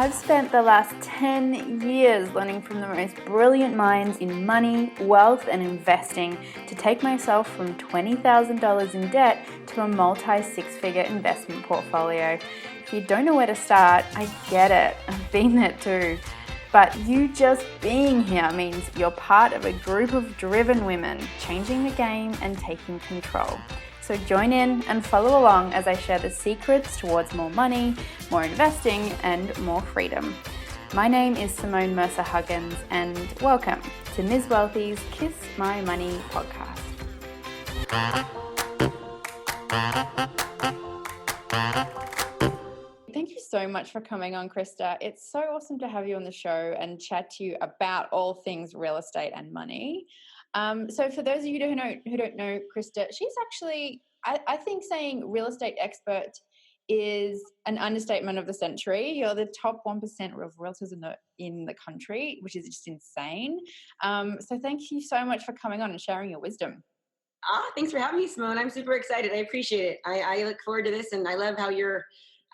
I've spent the last 10 years learning from the most brilliant minds in money, wealth, and investing to take myself from $20,000 in debt to a multi-six-figure investment portfolio. If you don't know where to start, I get it. I've been there too. But you just being here means you're part of a group of driven women changing the game and taking control. So join in and follow along as I share the secrets towards more money, more investing, and more freedom. My name is Simone Mercer-Huggins, and welcome to Ms. Wealthy's Kiss My Money podcast. Thank you so much for coming on, Krista. It's so awesome to have you on the show and chat to you about all things real estate and money. So for those of you who don't know Krista, she's actually, I think saying real estate expert is an understatement of the century. You're the top 1% of realtors in the country, which is just insane. So thank you so much for coming on and sharing your wisdom. Thanks for having me, Simone. I'm super excited. I appreciate it. I look forward to this, and I love how you're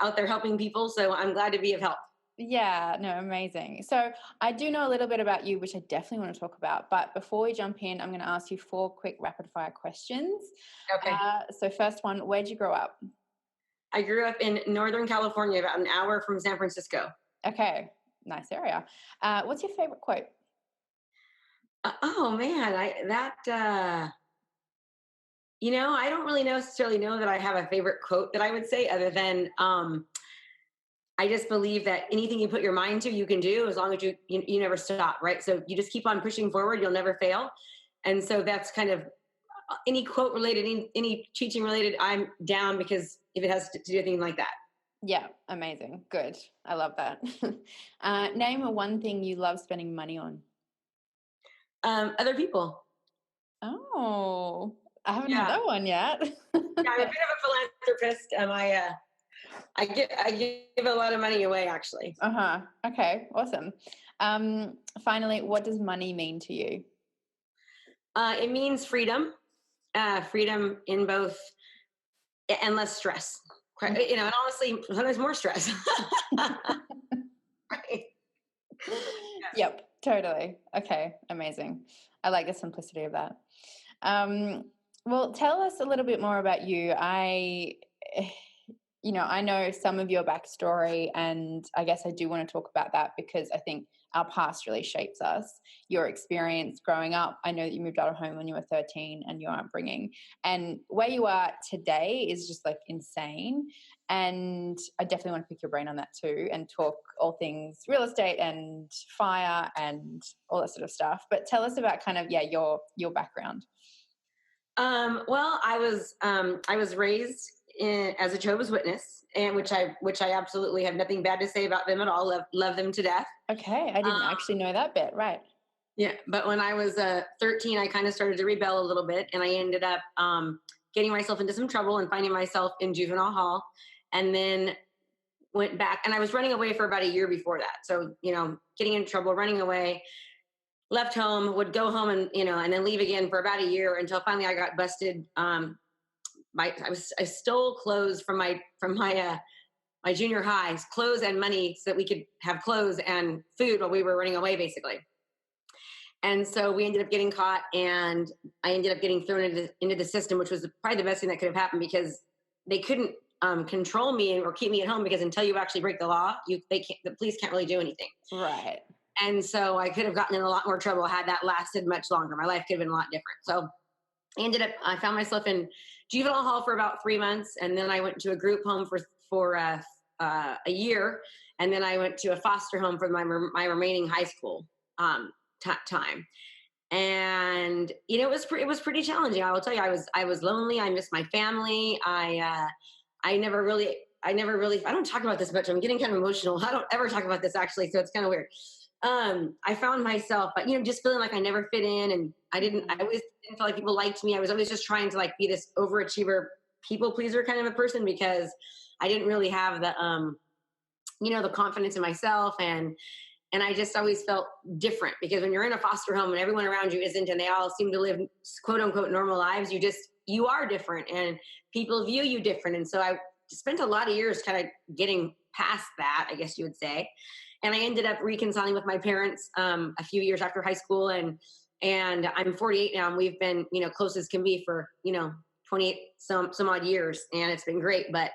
out there helping people. So I'm glad to be of help. Yeah, no, amazing. So I do know a little bit about you, which I definitely want to talk about. But before we jump in, I'm going to ask you 4 quick rapid fire questions. Okay. So first one, where'd you grow up? I grew up in Northern California, about an hour from San Francisco. Okay, nice area. What's your favorite quote? Oh man, I don't really necessarily know that I have a favorite quote that I would say, other than I just believe that anything you put your mind to, you can do, as long as you never stop, right? So you just keep on pushing forward, you'll never fail. And so that's kind of any quote related, any teaching related, I'm down, because if it has to do anything like that. Yeah, amazing. Good. I love that. Name one thing you love spending money on. Other people. Oh, I haven't had that one yet. Yeah, I'm a bit of a philanthropist. I give a lot of money away, actually. Okay, awesome. Finally, what does money mean to you? It means freedom. Freedom in both, and less stress. And honestly, sometimes more stress. Right. Yep, totally. Okay, amazing. I like the simplicity of that. Well, tell us a little bit more about you. I know some of your backstory, and I guess I do want to talk about that because I think our past really shapes us. Your experience growing up, I know that you moved out of home when you were 13, and your upbringing, and where you are today is just like insane. And I definitely want to pick your brain on that too, and talk all things real estate and FIRE and all that sort of stuff. But tell us about kind of, your background. Well, I was raised as a Jehovah's Witness, and which I absolutely have nothing bad to say about them at all. Love them to death. Okay, I didn't actually know that bit. Right. Yeah, but when I was 13, I kind of started to rebel a little bit, and I ended up getting myself into some trouble and finding myself in juvenile hall, and then went back. And I was running away for about a year before that. So getting in trouble, running away. Left home, would go home and then leave again for about a year, until finally I got busted. I stole clothes from my junior high's, clothes and money, so that we could have clothes and food while we were running away, basically. And so we ended up getting caught, and I ended up getting thrown into the system, which was probably the best thing that could have happened, because they couldn't control me or keep me at home, because until you actually break the law, the police can't really do anything. Right. And so I could have gotten in a lot more trouble had that lasted much longer. My life could have been a lot different. So I found myself in juvenile hall for about 3 months. And then I went to a group home for a year. And then I went to a foster home for my remaining high school time. And, it was pretty challenging. I will tell you, I was lonely. I missed my family. I never really, I don't talk about this much. I'm getting kind of emotional. I don't ever talk about this, actually. So it's kind of weird. I found myself, just feeling like I never fit in, and I always didn't feel like people liked me. I was always just trying to be this overachiever, people pleaser kind of a person, because I didn't really have the, the confidence in myself. And I just always felt different, because when you're in a foster home and everyone around you isn't, and they all seem to live quote unquote normal lives, you are different, and people view you different. And so spent a lot of years kind of getting past that, I guess you would say. And I ended up reconciling with my parents a few years after high school, and I'm 48 now, and we've been, close as can be for 28 some odd years, and it's been great. But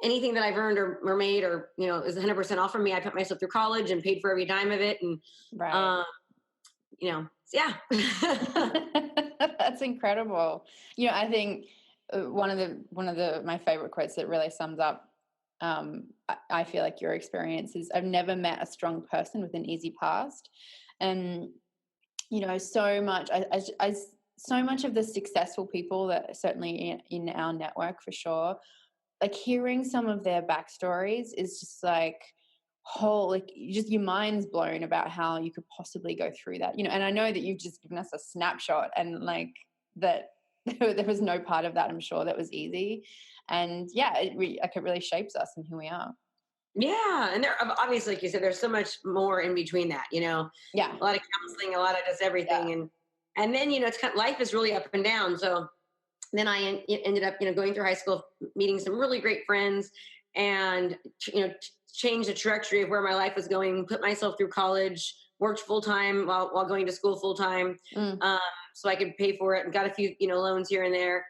anything that I've earned or made or is 100% all from me. I put myself through college and paid for every dime of it, and Right. yeah. That's incredible. I think one of the my favorite quotes that really sums up I feel like your experience is, I've never met a strong person with an easy past. And so much so much of the successful people that certainly in our network for sure, like hearing some of their backstories is just like just your mind's blown about how you could possibly go through that, and I know that you've just given us a snapshot, and like that there was no part of that, I'm sure, that was easy. And yeah, it really shapes us and who we are. Yeah, and there obviously, like you said, there's so much more in between that. Yeah. A lot of counseling, a lot of just everything, Yeah. and then it's kind of, life is really up and down. So then I ended up going through high school, meeting some really great friends, and changed the trajectory of where my life was going. Put myself through college, worked full time while going to school full time, so I could pay for it, and got a few loans here and there.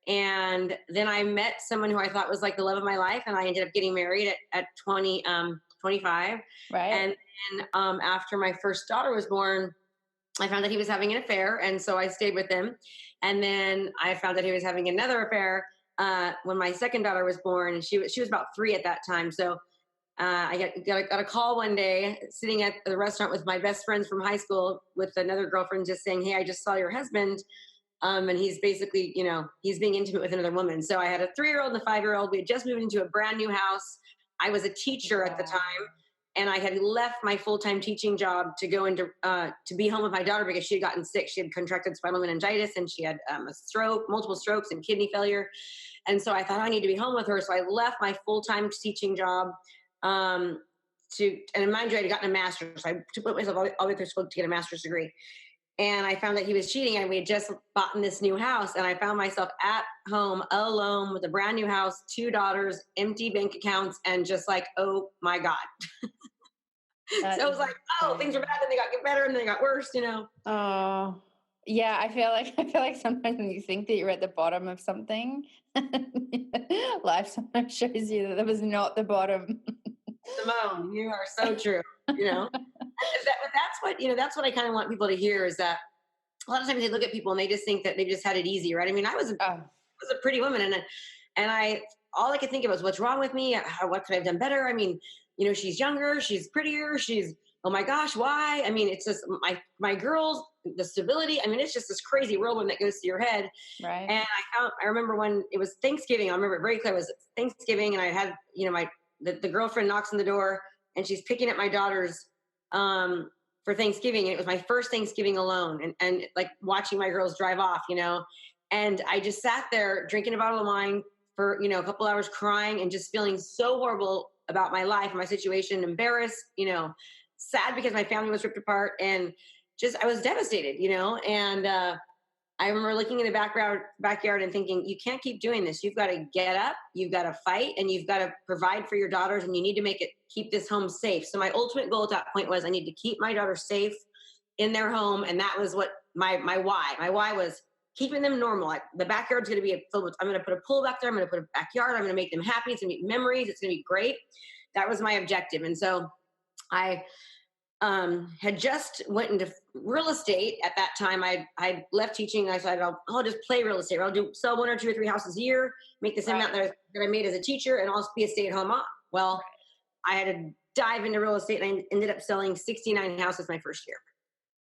And then I met someone who I thought was like the love of my life, and I ended up getting married at 25. Right. And then after my first daughter was born, I found that he was having an affair, and so I stayed with him. And then I found that he was having another affair when my second daughter was born, and she was about 3 at that time. So I got a call one day, sitting at the restaurant with my best friends from high school, with another girlfriend, just saying, "Hey, I just saw your husband, and he's basically, he's being intimate with another woman." So I had a 3-year-old and a 5-year-old. We had just moved into a brand new house. I was a teacher at the time, and I had left my full-time teaching job to go into to be home with my daughter because she had gotten sick. She had contracted spinal meningitis, and she had a stroke, multiple strokes, and kidney failure. And so I thought, I need to be home with her. So I left my full-time teaching job and mind you, I had gotten a master's. So I put myself all the way through school to get a master's degree. And I found that he was cheating, and we had just bought in this new house, and I found myself at home alone with a brand new house, 2 daughters, empty bank accounts, and just like, oh my God. So it was like, things are bad, then they got better, and then they got worse, Oh, yeah. I feel like sometimes when you think that you're at the bottom of something, life sometimes shows you that that was not the bottom. Simone, you are so true. But that's what I kind of want people to hear, is that a lot of times they look at people and they just think that they just had it easy, right? I mean, I was a pretty woman, and I all I could think of was, what's wrong with me? What could I have done better? I mean, she's younger, she's prettier, oh my gosh, why? I mean, it's just my girls, the stability. I mean, it's just this crazy whirlwind that goes through your head. Right. And I remember when it was Thanksgiving. I remember it very clear. It was Thanksgiving, and I had the girlfriend knocks on the door, and she's picking up my daughters for Thanksgiving. And it was my first Thanksgiving alone, and like watching my girls drive off, and I just sat there drinking a bottle of wine for, a couple hours, crying and just feeling so horrible about my life and my situation, embarrassed, sad because my family was ripped apart, and just, I was devastated, and I remember looking in the backyard and thinking, you can't keep doing this. You've got to get up, you've got to fight, and you've got to provide for your daughters, and you need to keep this home safe. So my ultimate goal at that point was, I need to keep my daughters safe in their home. And that was what my why. My why was keeping them normal. Like, the backyard's going to be filled with, I'm going to put a pool back there. I'm going to put a backyard. I'm going to make them happy. It's going to be memories. It's going to be great. That was my objective. And so I had just went into real estate at that time. I left teaching. I said, I'll just play real estate. I'll sell 1 or 2 or 3 houses a year, make the same amount that I made as a teacher, and I'll be a stay-at-home mom. Well, I had to dive into real estate, and I ended up selling 69 houses my first year.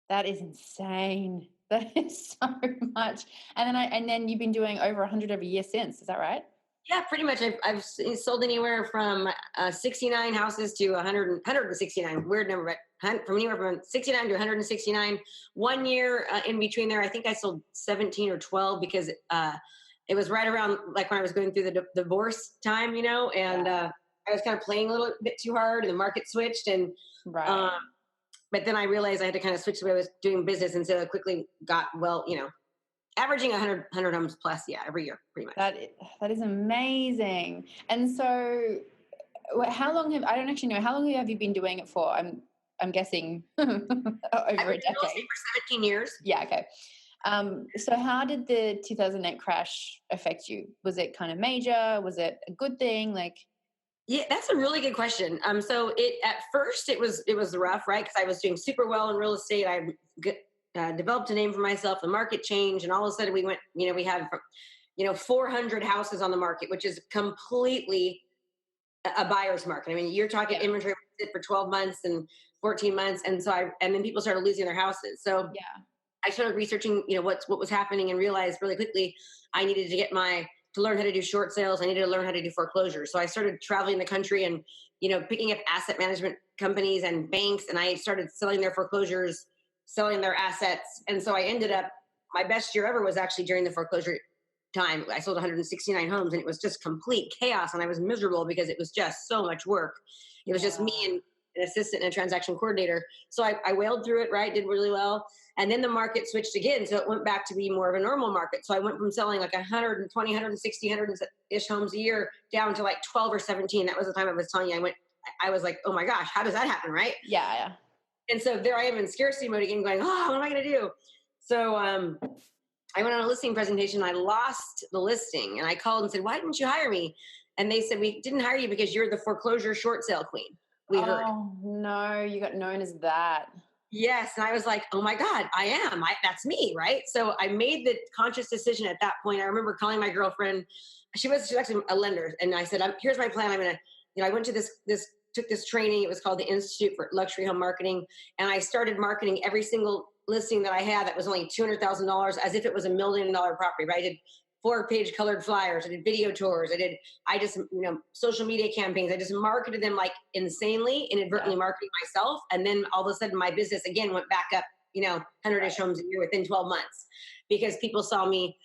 That is insane. That is so much. And then you've been doing over 100 every year since. Is that right? Yeah, pretty much. I've sold anywhere from 69 houses to 169. Weird number, but from anywhere from 69 to 169. 1 year in between there, I think I sold 17 or 12 because it was right around like when I was going through the divorce time, and I was kind of playing a little bit too hard, and the market switched, and but then I realized I had to kind of switch the way I was doing business, and so I quickly got averaging 100 homes plus, yeah, every year, pretty much. That is amazing. And so, how long have I don't actually know how long have you been doing it for? I'm guessing over I've been a in real estate decade. for 17 years. Yeah. Okay. So how did the 2008 crash affect you? Was it kind of major? Was it a good thing? Like, Yeah, that's a really good question. So it at first it was rough, right? Because I was doing super well in real estate. Developed a name for myself. The market changed, and all of a sudden we went. We had 400 houses on the market, which is completely a buyer's market. I mean, you're talking yeah, inventory for 12 months and 14 months, and then people started losing their houses. So yeah, I started researching, what was happening, and realized really quickly I needed to learn how to do short sales. I needed to learn how to do foreclosures. So I started traveling the country and, picking up asset management companies and banks, and I started selling their foreclosures, selling their assets. And so I ended up, my best year ever was actually during the foreclosure time. I sold 169 homes, and it was just complete chaos. And I was miserable because it was just so much work. It was just me yeah. and an assistant and a transaction coordinator. So I wailed through it, right? Did really well. And then the market switched again. So it went back to be more of a normal market. So I went from selling like 120, 160, 100-ish homes a year down to like 12 or 17. That was the time I was telling you. I was like, oh my gosh, how does that happen, right? Yeah, yeah. And so there I am in scarcity mode again, going, oh, what am I going to do? So I went on a listing presentation. I lost the listing, and I called and said, why didn't you hire me? And they said, we didn't hire you because you're the foreclosure short sale queen. We heard. Oh no, you got known as that. Yes. And I was like, oh my God, I am. That's me. Right. So I made the conscious decision at that point. I remember calling my girlfriend. She's actually a lender. And I said, here's my plan. I'm going to, I went to took this training. It was called the Institute for Luxury Home Marketing. And I started marketing every single listing that I had that was only $200,000 as if it was $1 million property. Right. I did 4-page colored flyers. I did video tours. I just, social media campaigns. I just marketed them like insanely, inadvertently marketing myself. And then all of a sudden my business again went back up, 100-ish homes a year within 12 months because people saw me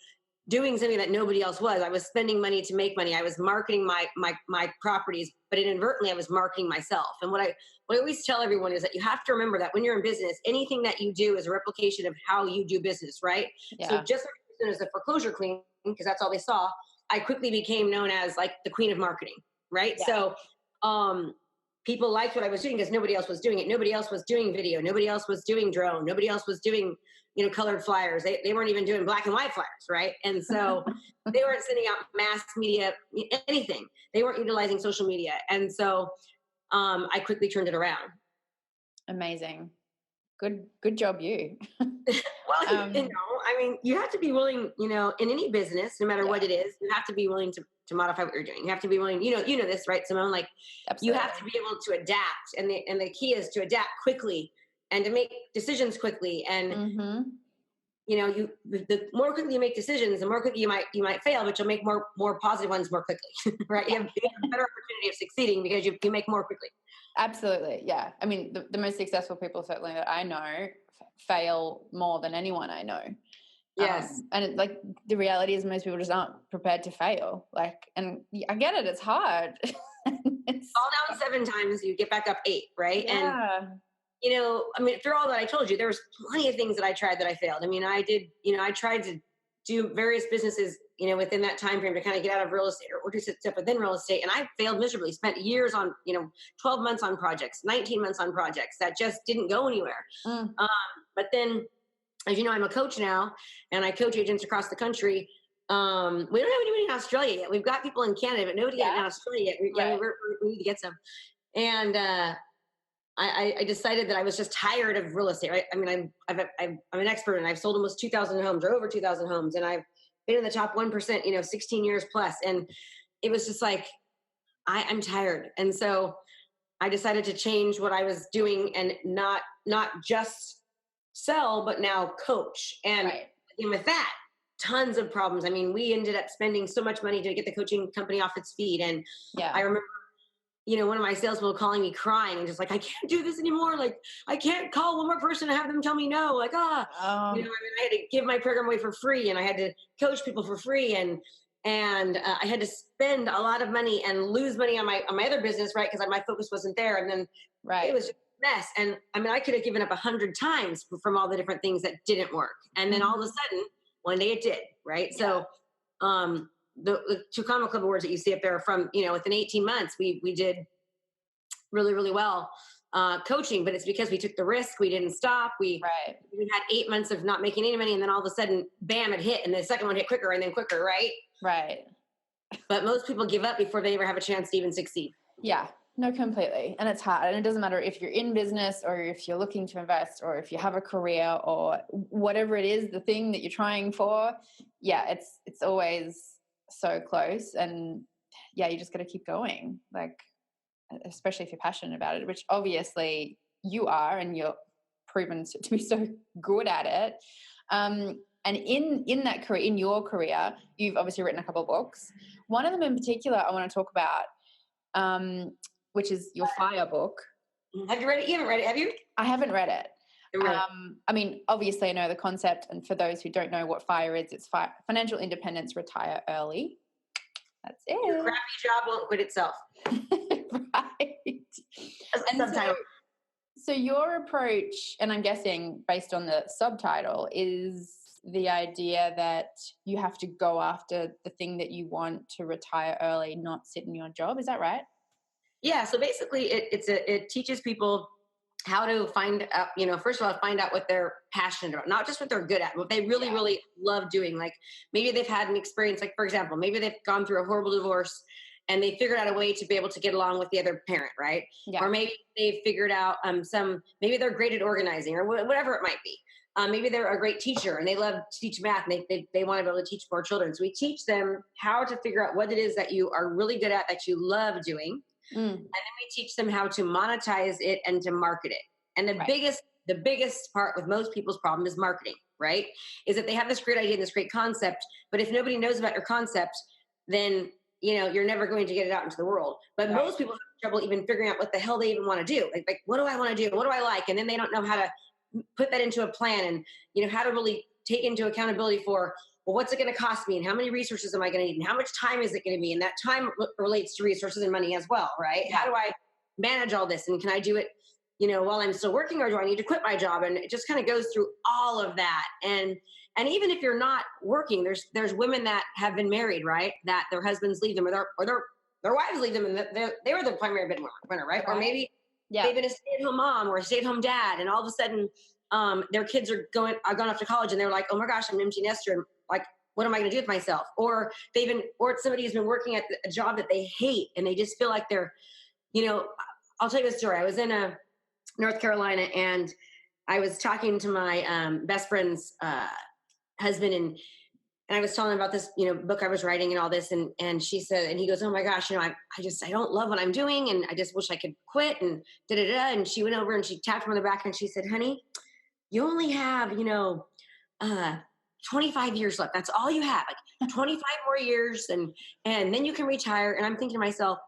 doing something that nobody else was. I was spending money to make money. I was marketing my properties, but inadvertently I was marketing myself. And what I always tell everyone is that you have to remember that when you're in business, anything that you do is a replication of how you do business, right? Yeah. So just like as a foreclosure queen, because that's all they saw, I quickly became known as like the queen of marketing, right? Yeah. So people liked what I was doing because nobody else was doing it. Nobody else was doing video. Nobody else was doing drone. Nobody else was doing, colored flyers. They weren't even doing black and white flyers, right? And so they weren't sending out mass media, anything. They weren't utilizing social media. And so I quickly turned it around. Amazing. Good job, you. Well, you have to be willing, in any business, no matter what it is, you have to be willing to modify what you're doing. You have to be willing, you know this, right, Simone? Like Absolutely. you have to be able to adapt. And the key is to adapt quickly and to make decisions quickly. And, the more quickly you make decisions, the more quickly you might fail, but you'll make more positive ones more quickly, right? You have a better opportunity of succeeding because you make more quickly. Absolutely. Yeah. I mean, the most successful people certainly that I know fail more than anyone I know. Yes. And the reality is most people just aren't prepared to fail. And I get it. It's hard. Fall down 7 times, you get back up 8, right? Yeah. And through all that I told you, there was plenty of things that I tried that I failed. I tried to do various businesses, within that time frame to kind of get out of real estate or do stuff within real estate. And I failed miserably, spent years on, 12 months on projects, 19 months on projects that just didn't go anywhere. But then, as you know, I'm a coach now and I coach agents across the country. We don't have anybody in Australia yet. We've got people in Canada, but nobody in Australia yet. We need to get some. And I decided that I was just tired of real estate. Right? I'm an expert, and I've sold almost 2,000 homes or over 2,000 homes, and I've been in the top 1%, 16 years plus. And it was just like I'm tired, and so I decided to change what I was doing and not just sell, but now coach. And with that, tons of problems. We ended up spending so much money to get the coaching company off its feet. And I remember, one of my salespeople calling me crying and just like, I can't do this anymore. Like, I can't call one more person and have them tell me no. Like, I had to give my program away for free, and I had to coach people for free. And I had to spend a lot of money and lose money on my other business, right? Because my focus wasn't there. And then it was just a mess. And I could have given up 100 times from all the different things that didn't work. And then all of a sudden, one day it did, right? Yeah. So the two comma club awards that you see up there from, within 18 months, we did really, really well coaching, but it's because we took the risk. We didn't stop. Right. We had 8 months of not making any money. And then all of a sudden, bam, it hit. And the second one hit quicker and then quicker. Right. Right. But most people give up before they ever have a chance to even succeed. Yeah, no, completely. And it's hard. And it doesn't matter if you're in business or if you're looking to invest or if you have a career or whatever it is, the thing that you're trying for. Yeah, it's always so close. And yeah, you just got to keep going. Like, especially if you're passionate about it, which obviously you are, and you're proven to be so good at it. And in that career, in your career, you've obviously written a couple of books. One of them in particular I want to talk about, which is your F.I.R.E book. Have you read it? You haven't read it, have you? I haven't read it. Really? I mean, obviously I know the concept, and for those who don't know what F.I.R.E is, it's financial independence, retire early. That's it. Your crappy job won't quit itself. Right. And so your approach, and I'm guessing based on the subtitle, is the idea that you have to go after the thing that you want to retire early, not sit in your job. Is that right? Yeah. So basically it teaches people how to find out, first of all, find out what they're passionate about, not just what they're good at, what they really, really love doing. Like maybe they've had an experience, like for example, maybe they've gone through a horrible divorce and they figured out a way to be able to get along with the other parent, right? Yeah. Or maybe they've figured out maybe they're great at organizing or whatever it might be. Maybe they're a great teacher and they love to teach math and they want to be able to teach more children. So we teach them how to figure out what it is that you are really good at, that you love doing. And then we teach them how to monetize it and to market it. And the biggest part with most people's problem is marketing, right? Is that they have this great idea and this great concept, but if nobody knows about your concept, then you're never going to get it out into the world. But most people have trouble even figuring out what the hell they even want to do. Like what do I want to do? What do I like? And then they don't know how to put that into a plan and how to really take into accountability for, well, what's it going to cost me and how many resources am I going to need and how much time is it going to be? And that time relates to resources and money as well, right? How do I manage all this? And can I do it, while I'm still working, or do I need to quit my job? And it just kind of goes through all of that. And even if you're not working, there's women that have been married, right? That their husbands leave them or their wives leave them and they were the primary breadwinner, right? Or maybe they've been a stay-at-home mom or a stay-at-home dad, and all of a sudden their kids are gone off to college and they're like, oh my gosh, I'm an empty nester. And like, what am I going to do with myself? Or somebody has been working at a job that they hate and they just feel like they're, I'll tell you a story. I was in North Carolina and I was talking to my best friend's husband and I was telling him about this, book I was writing and all this. And she said, and he goes, oh my gosh, I don't love what I'm doing. And I just wish I could quit and da-da-da. And she went over and she tapped him on the back and she said, honey, you only have, 25 years left. That's all you have, like 25 more years. And then you can retire. And I'm thinking to myself,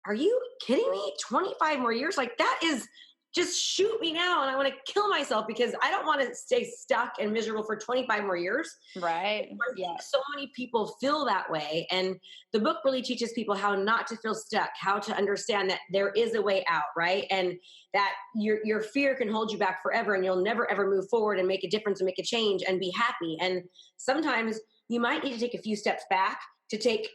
are you kidding me? 25 more years? Like that is just shoot me now. And I want to kill myself because I don't want to stay stuck and miserable for 25 more years. Right. I think so many people feel that way. And the book really teaches people how not to feel stuck, how to understand that there is a way out, right? And that your fear can hold you back forever and you'll never, ever move forward and make a difference and make a change and be happy. And sometimes you might need to take a few steps back to take,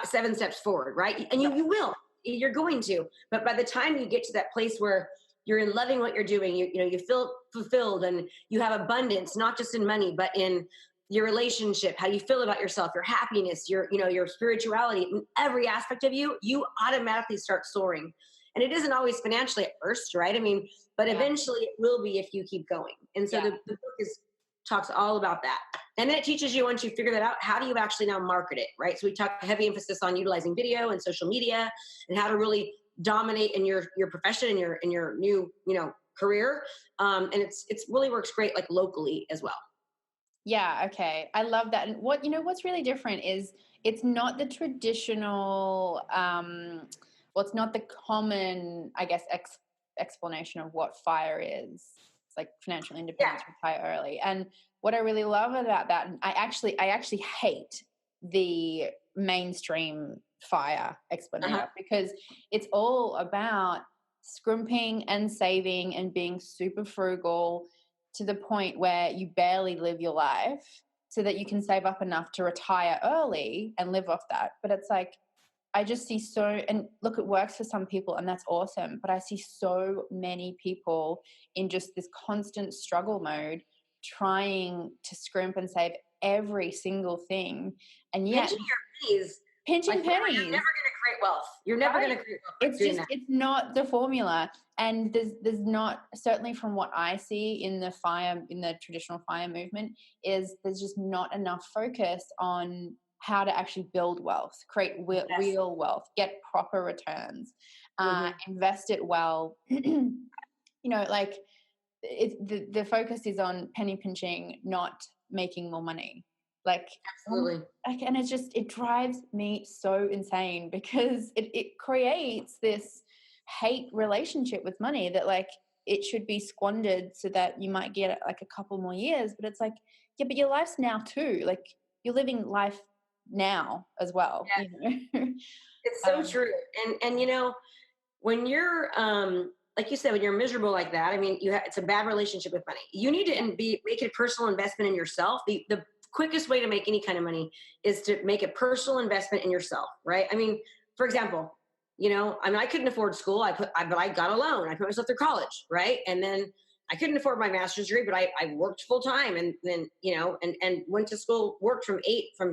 7 steps forward, right? And you will. You're going to, but by the time you get to that place where you're in loving what you're doing, you feel fulfilled and you have abundance, not just in money, but in your relationship, how you feel about yourself, your happiness, your spirituality, in every aspect of you automatically start soaring. And it isn't always financially at first, right? I mean, but eventually it will be if you keep going. And so the book talks all about that. And then it teaches you, once you figure that out, how do you actually now market it, right? So we talk heavy emphasis on utilizing video and social media and how to really dominate in your profession and your new, career. And it's really works great, like locally as well. Yeah. Okay. I love that. And what's really different is it's not the traditional, it's not the common, I guess, explanation of what F.I.R.E is. It's like financial independence, retire early. And what I really love about that, and I actually hate the mainstream F.I.R.E explanation because it's all about scrimping and saving and being super frugal to the point where you barely live your life so that you can save up enough to retire early and live off that. But it's like, I just see and look, it works for some people and that's awesome. But I see so many people in just this constant struggle mode, trying to scrimp and save every single thing. And yet pinching your pennies. Pinching pennies. You're never going to create wealth. You're never going to create wealth. It's not the formula. And there's not, certainly from what I see in the traditional FIRE movement, is there's just not enough focus on how to actually build wealth, create real wealth, get proper returns, invest it well. Like the focus is on penny pinching, not making more money. Like, absolutely. And it drives me so insane, because it creates this hate relationship with money, that like it should be squandered so that you might get like a couple more years. But it's like, yeah, but your life's now too. Like, you're living life now as well. Yeah. It's so true. And when you're like you said, when you're miserable like that, I mean, it's a bad relationship with money. You need to make a personal investment in yourself. The quickest way to make any kind of money is to make a personal investment in yourself, right? I mean, for example, I couldn't afford school. But I got a loan. I put myself through college, right? And then I couldn't afford my master's degree, but I worked full time, and then and went to school, worked from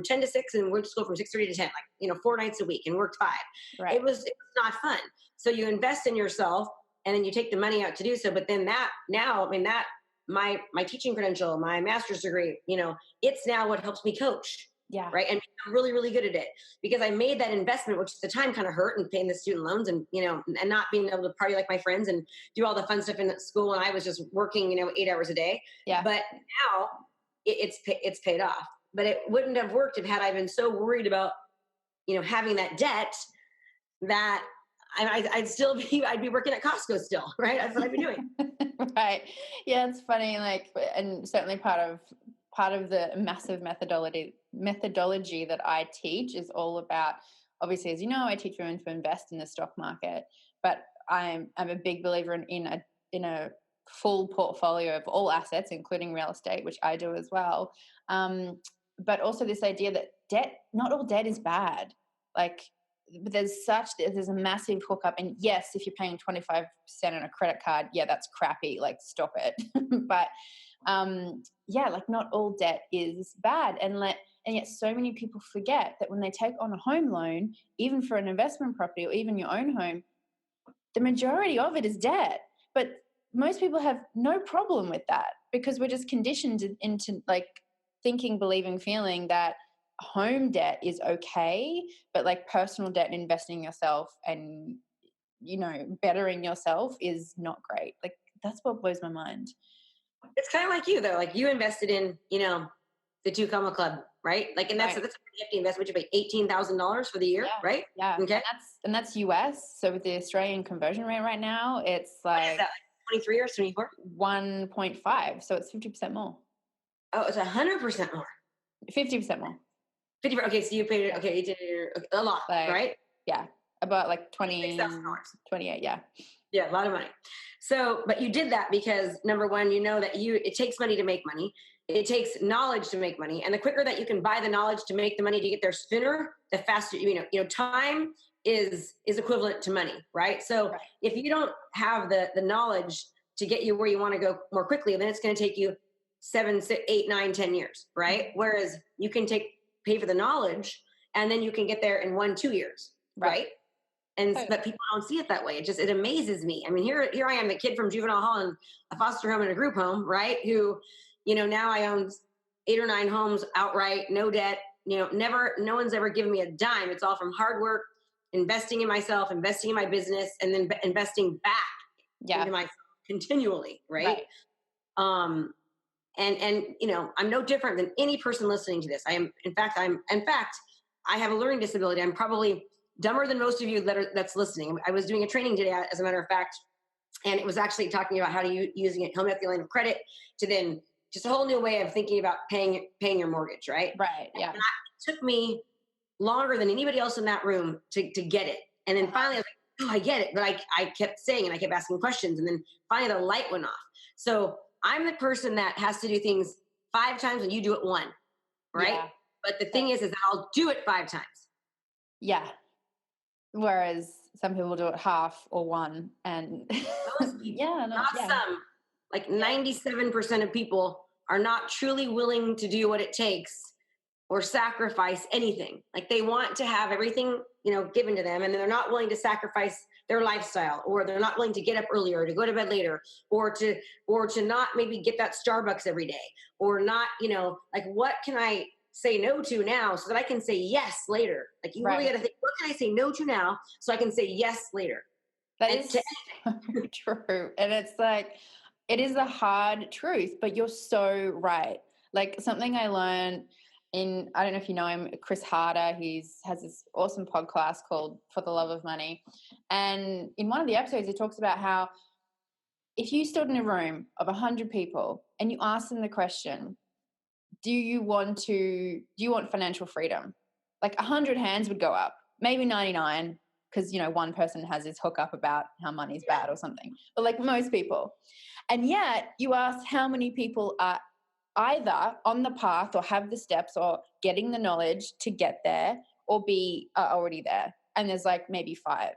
10 to 6, and went to school from 6:30 to 10, like 4 nights a week, and worked 5. Right. It was not fun. So you invest in yourself, and then you take the money out to do so. But then my teaching credential, my master's degree, it's now what helps me coach. Yeah. Right. And I'm really, really good at it, because I made that investment, which at the time kind of hurt, and paying the student loans, and, and not being able to party like my friends and do all the fun stuff in school when I was just working, 8 hours a day. Yeah. But now it's paid off. But it wouldn't have worked had I been so worried about, having that debt, that I'd be working at Costco still, right? That's what I'd be doing. Right. Yeah, it's funny. Like, and certainly part of the massive methodology that I teach is all about, obviously, as you know, I teach women to invest in the stock market, but I'm a big believer in a full portfolio of all assets, including real estate, which I do as well. But also this idea that not all debt is bad. Like, there's a massive hookup. And yes, if you're paying 25% on a credit card, yeah, that's crappy. Like, stop it. But like, not all debt is bad. And yet so many people forget that when they take on a home loan, even for an investment property or even your own home, the majority of it is debt. But most people have no problem with that, because we're just conditioned into like thinking, believing, feeling that home debt is okay, but like personal debt and investing in yourself and bettering yourself is not great. Like, that's what blows my mind. It's kind of like you, though. Like, you invested in the 2 Comma Club, right? Like, and that's a pretty hefty investment. You pay $18,000 for the year, right? Yeah. Okay. And that's US. So with the Australian conversion rate right now, it's like, what is that, like 23 or 24? 1.5. So it's 50% more. Oh, it's 100% more. 50% more. 50. Okay, so you paid you did a lot, like, right? Yeah, about like 28. Yeah. Yeah, a lot of money. So, but you did that because, number one, that it takes money to make money. It takes knowledge to make money, and the quicker that you can buy the knowledge to make the money to get there sooner, the faster. Time is equivalent to money, right? So, if you don't have the knowledge to get you where you want to go more quickly, then it's going to take you 7, 8, 9, 10 years, right? Whereas you can pay for the knowledge, and then you can get there in 1, 2 years, right? But people don't see it that way. It amazes me. I mean, here I am, the kid from juvenile hall and a foster home and a group home, right? Who, now I own 8 or 9 homes outright, no debt. No one's ever given me a dime. It's all from hard work, investing in myself, investing in my business, and then investing back into myself continually, right? And I'm no different than any person listening to this. In fact, I have a learning disability. I'm probably dumber than most of you that's listening. I was doing a training today, as a matter of fact, and it was actually talking about how to using it, helmet the line of credit, to then just a whole new way of thinking about paying your mortgage, right? Right. Yeah. And it took me longer than anybody else in that room to get it. And then finally I was like, oh, I get it. But I kept saying, and I kept asking questions, and then finally the light went off. So I'm the person that has to do things 5 times and you do it 1, right? Yeah. But the thing is that I'll do it 5 times. Yeah. Whereas some people do it half or 1 and Most people, not yeah. some. Like 97% of people are not truly willing to do what it takes or sacrifice anything. Like they want to have everything, given to them, and they're not willing to sacrifice their lifestyle, or they're not willing to get up earlier, to go to bed later, or to not maybe get that Starbucks every day, or not, like what can I say no to now so that I can say yes later? Like you really got to think, what can I say no to now so I can say yes later? That is so true. And it's like, it is a hard truth, but you're so right. Like something I learned I don't know if you know him, Chris Harder, has this awesome podcast called For the Love of Money. And in one of the episodes, he talks about how if you stood in a room of 100 people and you asked them the question, do you want financial freedom? Like 100 hands would go up, maybe 99, because, one person has his hook up about how money's bad or something. But like most people. And yet you ask how many people are either on the path or have the steps or getting the knowledge to get there or are already there. And there's like maybe 5.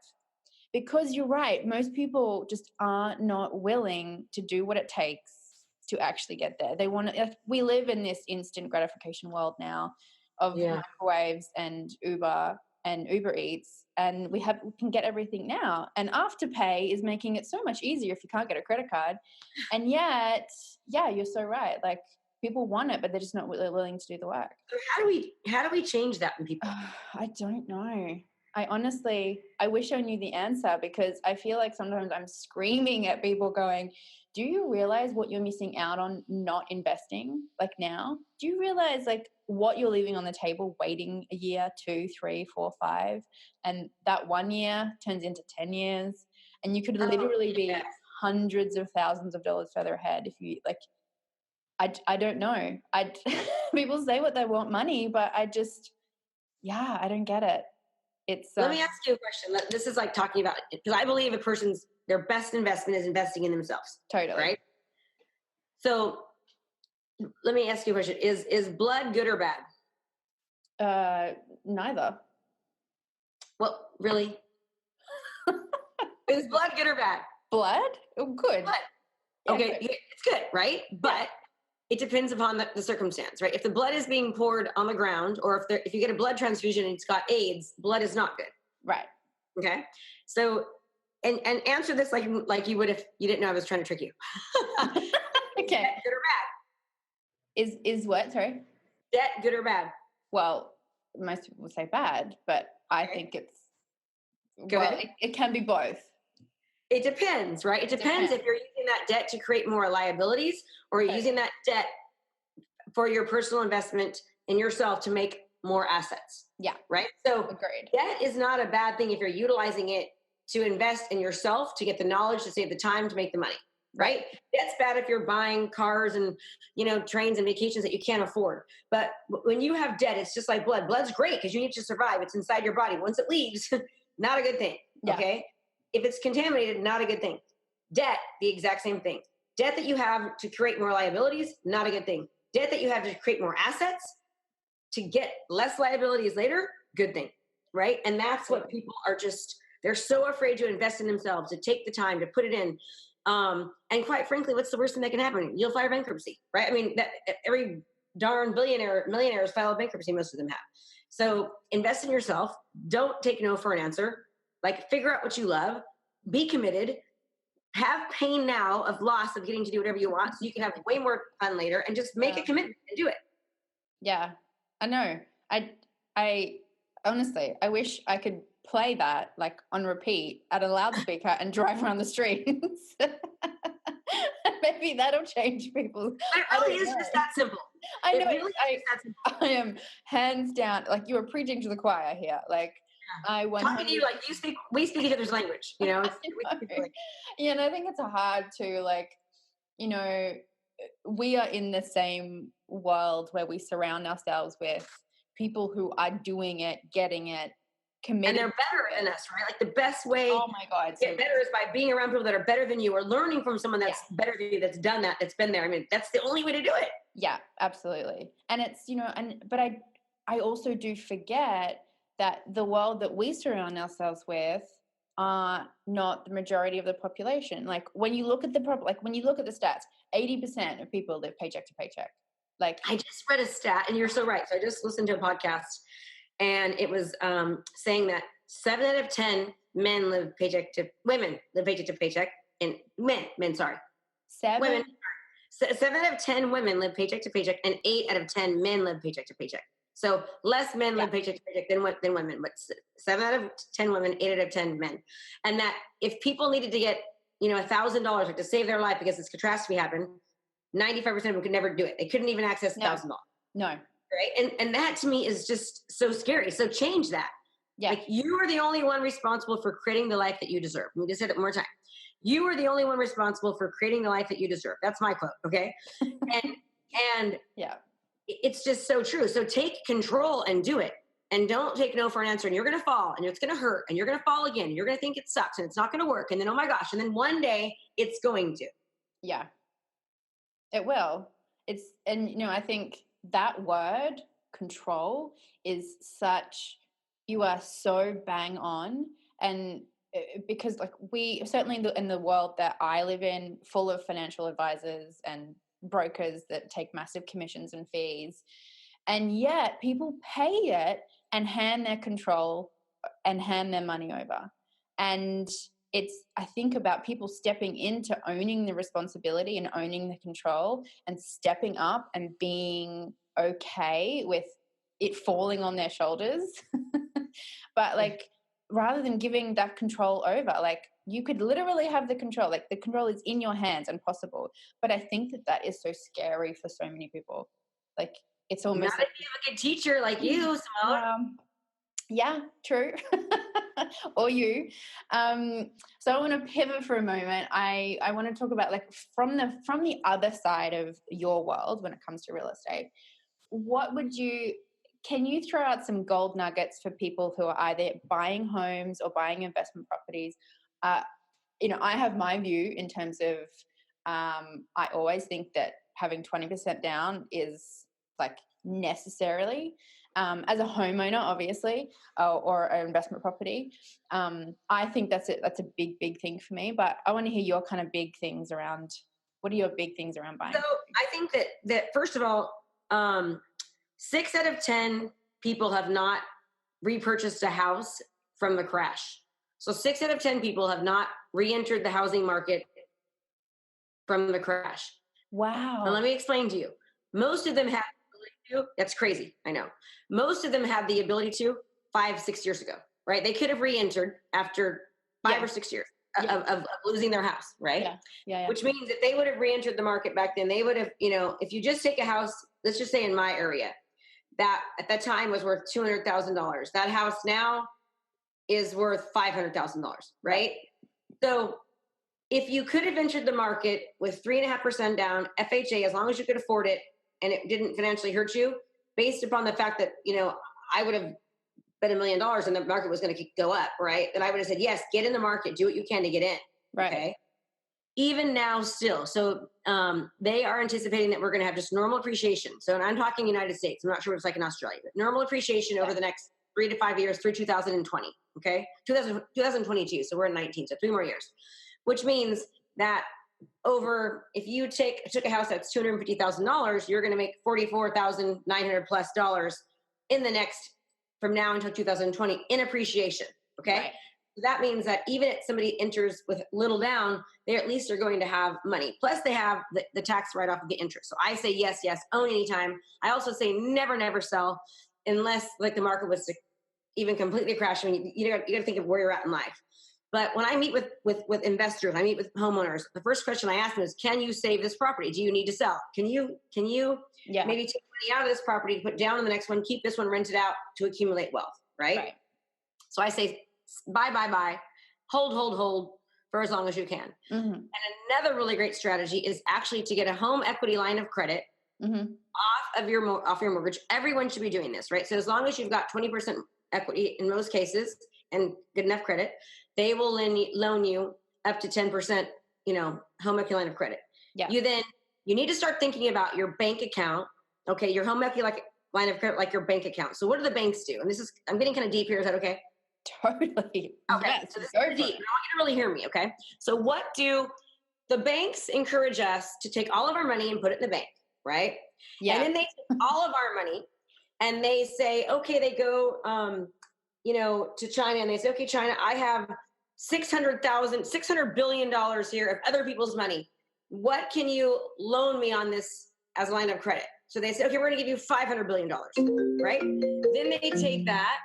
Because you're right, most people just are not willing to do what it takes to actually get there. They want to, we live in this instant gratification world now of microwaves and Uber Eats, and we can get everything now. And Afterpay is making it so much easier if you can't get a credit card. And yet, yeah, you're so right. Like people want it, but they're just not really willing to do the work. So how do we change that in people? I don't know. I wish I knew the answer, because I feel like sometimes I'm screaming at people going, do you realize what you're missing out on not investing like now? Do you realize like what you're leaving on the table waiting a year, 2, 3, 4, 5, and that 1 year turns into 10 years, and you could literally be hundreds of thousands of dollars further ahead if you like. I don't know. People say what they want money, but I don't get it. Let me ask you a question. This is like talking about, because I believe their best investment is investing in themselves. Totally. Right? So let me ask you a question. Is blood good or bad? Neither. Well, really? Is blood good or bad? Blood? Oh, good. Blood. Okay, it's good, right? But it depends upon the circumstance, right? If the blood is being poured on the ground, or if you get a blood transfusion and it's got AIDS, blood is not good. Right. Okay. So, and answer this like you would if you didn't know I was trying to trick you. Okay. Debt good or bad? Is what? Sorry. Debt good or bad? Well, most people would say bad, but I think it's it can be both. It depends, right? It depends if you're using that debt to create more liabilities, or you're using that debt for your personal investment in yourself to make more assets. Yeah. Right? So agreed. Debt is not a bad thing if you're utilizing it to invest in yourself, to get the knowledge, to save the time, to make the money. Right? Debt's bad if you're buying cars and, trains and vacations that you can't afford. But when you have debt, it's just like blood. Blood's great because you need to survive. It's inside your body. Once it leaves, not a good thing. Yeah. Okay? If it's contaminated, not a good thing. Debt, the exact same thing. Debt that you have to create more liabilities, not a good thing. Debt that you have to create more assets to get less liabilities later, good thing, right? And that's what people are they're so afraid to invest in themselves, to take the time, to put it in. And quite frankly, what's the worst thing that can happen? You'll file bankruptcy, right? I mean, every darn millionaires file a bankruptcy, most of them have. So invest in yourself. Don't take no for an answer. Like, figure out what you love, be committed, have pain now of loss of getting to do whatever you want so you can have way more fun later, and just make a commitment and do it. Yeah, I know. I honestly, I wish I could play that like on repeat at a loudspeaker and drive around the streets. Maybe that'll change people. It really is just that simple. I know. Really I am hands down, like you are preaching to the choir here. Like, talking to you like we speak each other's language, Yeah, and I think it's hard to we are in the same world where we surround ourselves with people who are doing it, getting it, committed. And they're better than us, right? Like the best way Oh my God. to get better is by being around people that are better than you or learning from someone that's Yeah. better than you, that's done that, that's been there. I mean, that's the only way to do it. Yeah, absolutely. And it's, but I also do forget that the world that we surround ourselves with are not the majority of the population. Like when you look at the stats, 80% of people live paycheck to paycheck. Like I just read a stat, and you're so right. So I just listened to a podcast, and it was saying that 7 out of 10 women live paycheck to paycheck, and sorry, women. 7 out of 10 women live paycheck to paycheck, and 8 out of 10 men live paycheck to paycheck. So less men live paycheck to paycheck than women, but 7 out of 10 women, 8 out of 10 men. And that if people needed to get, $1,000 to save their life because this catastrophe happened, 95% of them could never do it. They couldn't even access $1,000. No. Right. And that to me is just so scary. So change that. Yeah. Like you are the only one responsible for creating the life that you deserve. Let me just say it one more time. You are the only one responsible for creating the life that you deserve. That's my quote. Okay. and yeah, it's just so true. So take control and do it. And don't take no for an answer. And you're going to fall and it's going to hurt and you're going to fall again. And you're going to think it sucks and it's not going to work. And then, oh my gosh. And then one day it's going to. Yeah, it will. I think that word control is you are so bang on. And because like we certainly in the world that I live in, full of financial advisors and brokers that take massive commissions and fees, and yet people pay it and hand their control and hand their money over. And I think about people stepping into owning the responsibility and owning the control and stepping up and being okay with it falling on their shoulders. But like, rather than giving that control over, like you could literally have the control, like the control is in your hands and possible. But I think that is so scary for so many people. Like it's almost not if you have a good teacher like you, Simone. Yeah, true. Or you. So I want to pivot for a moment. I want to talk about like from the other side of your world when it comes to real estate. Can you throw out some gold nuggets for people who are either buying homes or buying investment properties? I have my view in terms of I always think that having 20% down is like necessarily as a homeowner, obviously, or an investment property. I think that's a big thing for me. But I want to hear your kind of big things around. What are your big things around buying? So I think that first of all, 6 out of 10 people have not repurchased a house from the crash. So 6 out of 10 people have not re-entered the housing market from the crash. Wow. Now let me explain to you. Most of them have the ability to. That's crazy. I know. Most of them had the ability to 5-6 years ago, right? They could have re-entered after 5 or 6 years of losing their house, right? Yeah. Which means that they would have re-entered the market back then. They would have, if you just take a house, let's just say in my area, that at that time was worth $200,000. That house now is worth $500,000, right? So if you could have entered the market with 3.5% down, FHA, as long as you could afford it and it didn't financially hurt you, based upon the fact that, I would have bet $1 million and the market was going to go up, right? Then I would have said, yes, get in the market, do what you can to get in. Right. Okay. Even now still. So they are anticipating that we're going to have just normal appreciation. So and I'm talking United States. I'm not sure what it's like in Australia, but normal appreciation over the next 3 to 5 years through 2020. Okay. 2022. So we're in 19. So 3 more years, which means that if you took a house that's $250,000, you're going to make $44,900 plus in the next, from now until 2020 in appreciation. Okay. Right. That means that even if somebody enters with little down, they at least are going to have money. Plus they have the tax write-off of the interest. So I say, yes, own anytime. I also say never sell unless like the market was to even completely crash. I mean, you got to think of where you're at in life. But when I meet with investors, I meet with homeowners, the first question I ask them is, can you save this property? Do you need to sell? Can you maybe take money out of this property to put down in the next one, keep this one rented out to accumulate wealth, right? So I say, buy, hold for as long as you can. Mm-hmm. And another really great strategy is actually to get a home equity line of credit off your mortgage. Everyone should be doing this, right? So as long as you've got 20% equity in most cases and good enough credit, they will loan you up to 10%, home equity line of credit. Yeah. You need to start thinking about your bank account. Okay. Your home equity line of credit, like your bank account. So what do the banks do? And I'm getting kind of deep here. Is that okay? Totally. Okay. Yes, So this is go deep. I for want it. you to really hear me. Okay. So what do the banks encourage us to take all of our money and put it in the bank, right? Yeah. And then they take all of our money and they say, okay, they go, to China and they say, okay, China, I have $600 billion here of other people's money. What can you loan me on this as a line of credit? So they say, okay, we're going to give you $500 billion, right? Then they take that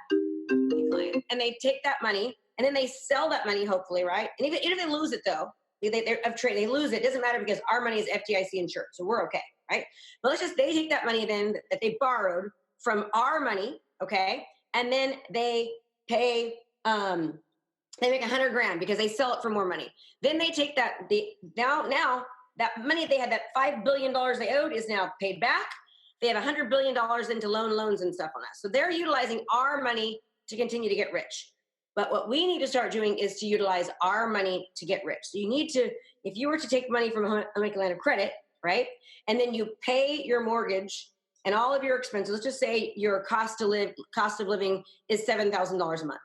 and they take that money and then they sell that money, hopefully, right? And even if they lose it though, they lose it. It doesn't matter because our money is FDIC insured. So we're okay, right? But they take that money then that they borrowed from our money, okay? And then they pay, they make 100 grand because they sell it for more money. Then they take that, now that money they had, that $5 billion they owed is now paid back. They have $100 billion into loans and stuff on us. So they're utilizing our money to continue to get rich. But what we need to start doing is to utilize our money to get rich. So you need to, if you were to take money from a line of credit, right? And then you pay your mortgage and all of your expenses. Let's just say your cost of living is $7,000 a month.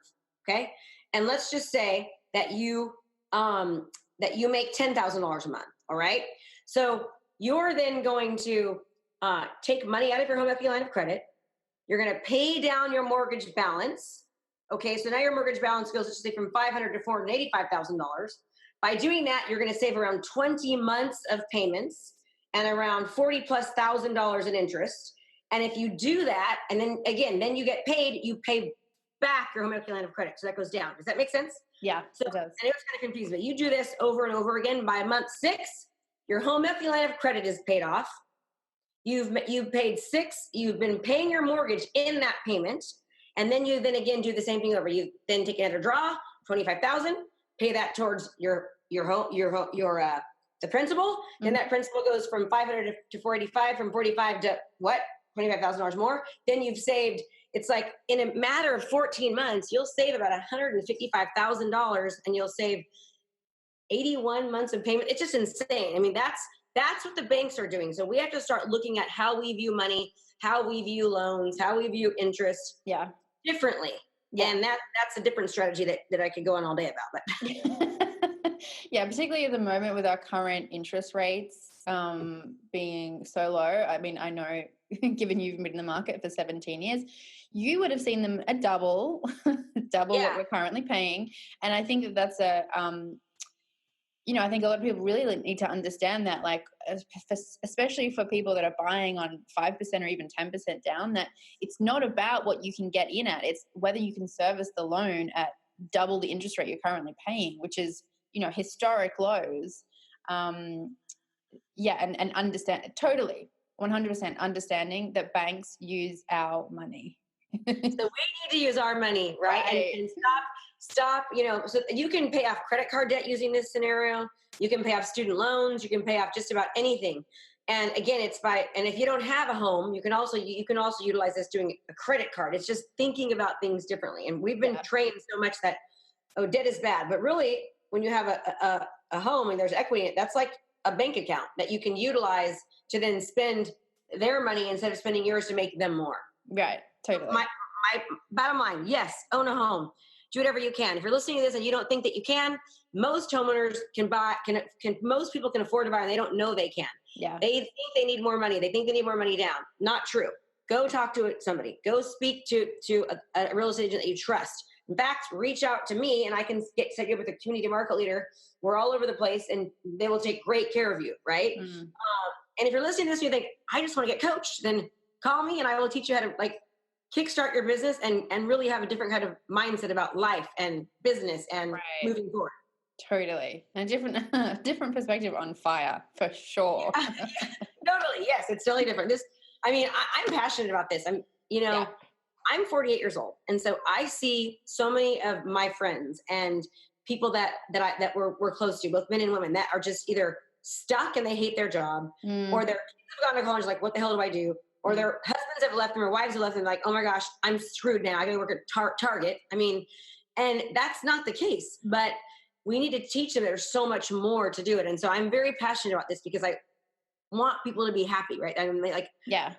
Okay. And let's just say that you make $10,000 a month. All right. So you're then going to take money out of your home equity line of credit. You're going to pay down your mortgage balance. Okay, so now your mortgage balance goes, let's say, from $500,000 to $485,000. By doing that, you're going to save around 20 months of payments and around $40,000+ in interest. And if you do that, and then again, then you get paid, you pay back your home equity line of credit. So that goes down. Does that make sense? Yeah, so it does. And it was kind of confusing, but you do this over and over again. By month 6, your home equity line of credit is paid off. You've paid 6. You've been paying your mortgage in that payment. And then you then again do the same thing over. You then take another draw, $25,000, pay that towards your the principal. Mm-hmm. Then that principal goes from $500 to $485, from $45 to what? $25,000 more. Then you've saved. It's like in a matter of 14 months, you'll save about $155,000, and you'll save 81 months of payment. It's just insane. I mean, that's what the banks are doing. So we have to start looking at how we view money, how we view loans, how we view interest. Yeah. Differently. Yeah. And that's a different strategy that I could go on all day about. But yeah, particularly at the moment with our current interest rates being so low. I mean, I know, given you've been in the market for 17 years, you would have seen them a double what we're currently paying. And I think that's I think a lot of people really need to understand that, like, especially for people that are buying on 5% or even 10% down, that it's not about what you can get in at. It's whether you can service the loan at double the interest rate you're currently paying, which is, historic lows. And understand totally 100% understanding that banks use our money. So we need to use our money, right? And stop, so you can pay off credit card debt using this scenario. You can pay off student loans. You can pay off just about anything. And again, and if you don't have a home, you can also utilize this doing a credit card. It's just thinking about things differently. And we've been trained so much that, debt is bad. But really, when you have a home and there's equity in it, that's like a bank account that you can utilize to then spend their money instead of spending yours to make them more. Right. Totally. My bottom line, yes, own a home. Do whatever you can. If you're listening to this and you don't think that you can, most homeowners most people can afford to buy and they don't know they can. Yeah. They think they need more money. They think they need more money down. Not true. Go talk to somebody. Go speak to a real estate agent that you trust. In fact, reach out to me and I can set you up with a community market leader. We're all over the place and they will take great care of you, right? Mm-hmm. And if you're listening to this and you think, I just want to get coached, then call me and I will teach you how to kickstart your business and really have a different kind of mindset about life and business and moving forward. Totally. And a different perspective on FIRE for sure. Yeah. Totally. Yes. It's totally different. I'm passionate about this. I'm 48 years old. And so I see so many of my friends and people that we're close to, both men and women, that are just either stuck and they hate their job or their kids have gone to college, like, what the hell do I do? or their husbands have left them or wives have left them, like, oh my gosh, I'm screwed now. I got to work at Target. I mean, and that's not the case, but we need to teach them there's so much more to do it. And so I'm very passionate about this because I want people to be happy, right? I mean, like, yeah.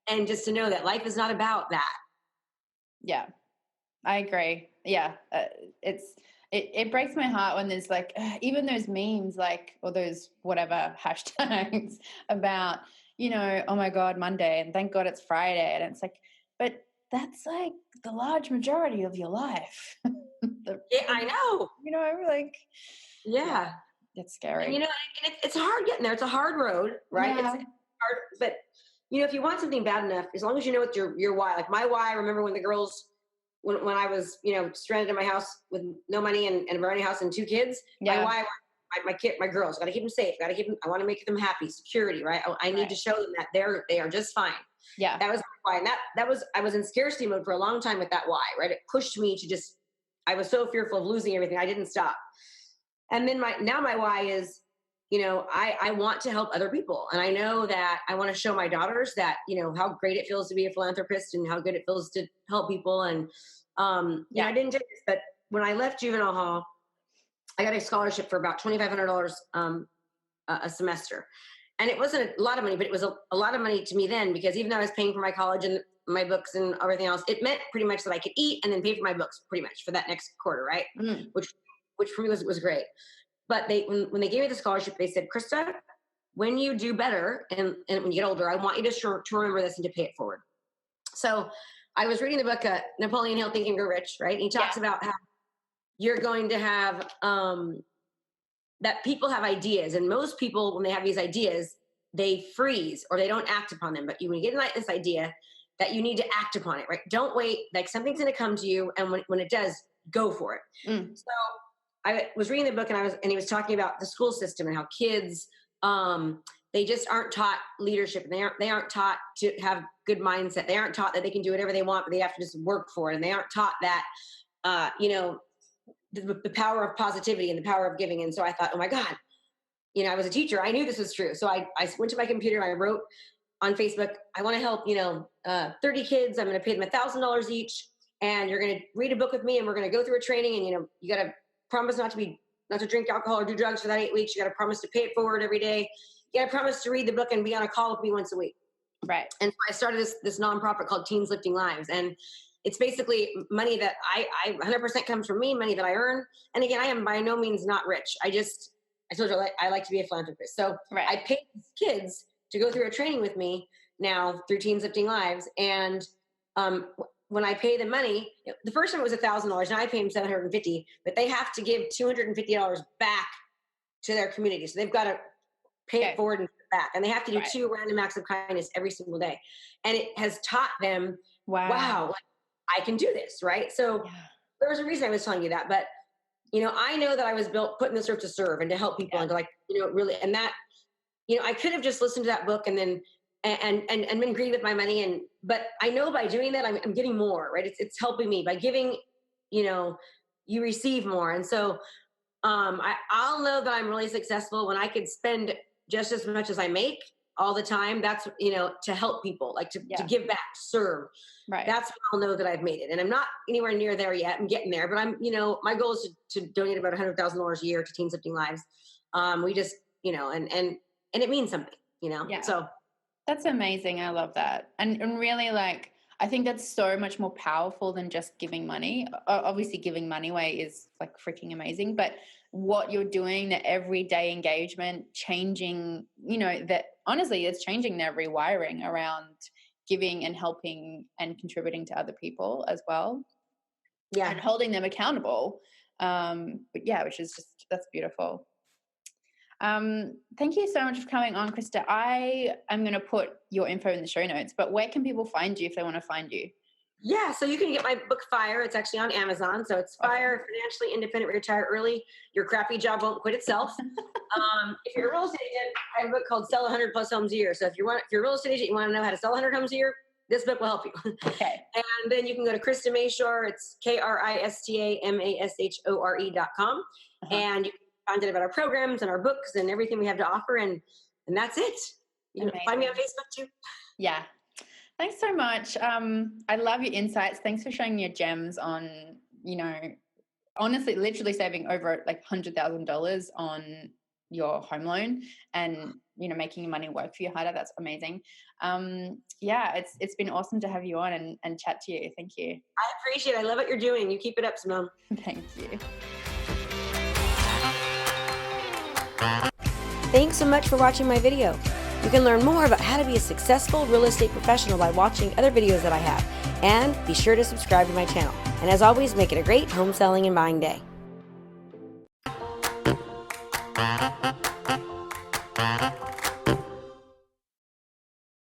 And just to know that life is not about that. Yeah, I agree. Yeah. It breaks my heart when there's like, even those memes, like, or those whatever hashtags about, oh my God, Monday, and thank God it's Friday. And it's like, but that's like the large majority of your life. Yeah, I know. Like, yeah. It's scary. And, it's hard getting there. It's a hard road, right? Yeah. It's hard, but if you want something bad enough, as long as you know what your why, like my why, I remember when the girls, when I was, stranded in my house with no money and a brand new house and 2 kids, my why, my girls, got to keep them safe. I want to make them happy, security, right? I need to show them that they are just fine. Yeah. That was my why. And I was in scarcity mode for a long time with that why, right? It pushed me to I was so fearful of losing everything. I didn't stop. And then my why is, I want to help other people. And I know that I want to show my daughters that, how great it feels to be a philanthropist and how good it feels to help people. And, I didn't do this, but when I left juvenile hall, I got a scholarship for about $2,500 a semester. And it wasn't a lot of money, but it was a lot of money to me then, because even though I was paying for my college and my books and everything else, it meant pretty much that I could eat and then pay for my books pretty much for that next quarter. Right. Mm. Which for me was great. But when they gave me the scholarship, they said, Krista, when you do better and when you get older, I want you to remember this and to pay it forward. So I was reading the book, Napoleon Hill, Think and Grow Rich, right? And he talks about how you're going to have, that people have ideas. And most people, when they have these ideas, they freeze or they don't act upon them. But when you get this idea, that you need to act upon it, right? Don't wait. Like, something's going to come to you. And when it does, go for it. Mm. So I was reading the book and he was talking about the school system and how kids, they just aren't taught leadership. And they aren't taught to have good mindset. They aren't taught that they can do whatever they want, but they have to just work for it. And they aren't taught that, the power of positivity and the power of giving. And so I thought, oh my God, I was a teacher. I knew this was true. So I went to my computer and I wrote on Facebook, I want to help, 30 kids. I'm going to pay them $1,000 each. And you're going to read a book with me and we're going to go through a training. And, you got to promise not to drink alcohol or do drugs for that 8 weeks. You got to promise to pay it forward every day. You got to promise to read the book and be on a call with me once a week. Right. And so I started this nonprofit called Teens Lifting Lives. And it's basically money that I 100% comes from me, money that I earn. And again, I am by no means not rich. I told you I like to be a philanthropist. So I pay these kids to go through a training with me now through Teens Lifting Lives. And when I pay the money, the first time it was $1,000. Now I pay them $750, but they have to give $250 back to their community. So they've got to pay it forward and back. And they have to do 2 random acts of kindness every single day. And it has taught them, wow, I can do this, right? So there was a reason I was telling you that. But, I know that I was put in this earth to serve and to help people and to really, and that, I could have just listened to that book and then and been greedy with my money. But I know by doing that, I'm getting more, right? It's helping me by giving, you receive more. And so I'll know that I'm really successful when I could spend just as much as I make all the time. That's, to help people, like to give back, to serve. Right. That's when I'll know that I've made it. And I'm not anywhere near there yet. I'm getting there, but I'm, my goal is to donate about $100,000 a year to Teens Lifting Lives. We just, and it means something, so. That's amazing. I love that. And really, like, I think that's so much more powerful than just giving money. Obviously, giving money away is like freaking amazing, but what you're doing, the everyday engagement, changing, that honestly, it's changing their rewiring around giving and helping and contributing to other people as well. Yeah. And holding them accountable. Which is just, that's beautiful. Thank you so much for coming on, Krista. I am going to put your info in the show notes, but where can people find you if they want to find you? Yeah, so you can get my book, F.I.R.E. It's actually on Amazon. So it's F.I.R.E. Financially Independent, Retire Early. Your crappy job won't quit itself. If you're a real estate agent, I have a book called Sell 100 Plus Homes a Year. So if you're a real estate agent, you want to know how to sell 100 homes a year, this book will help you. Okay. And then you can go to Krista Mashore. It's KristaMashore.com. And you can find out about our programs and our books and everything we have to offer. And that's it. You can find me on Facebook too. Yeah. Thanks so much. I love your insights. Thanks for sharing your gems on, honestly, literally saving over like $100,000 on your home loan and, making your money work for you harder. That's amazing. Yeah, it's been awesome to have you on and chat to you. Thank you. I appreciate it. I love what you're doing. You keep it up, Simone. Thank you. Thanks so much for watching my video. You can learn more about how to be a successful real estate professional by watching other videos that I have. And be sure to subscribe to my channel. And as always, make it a great home selling and buying day.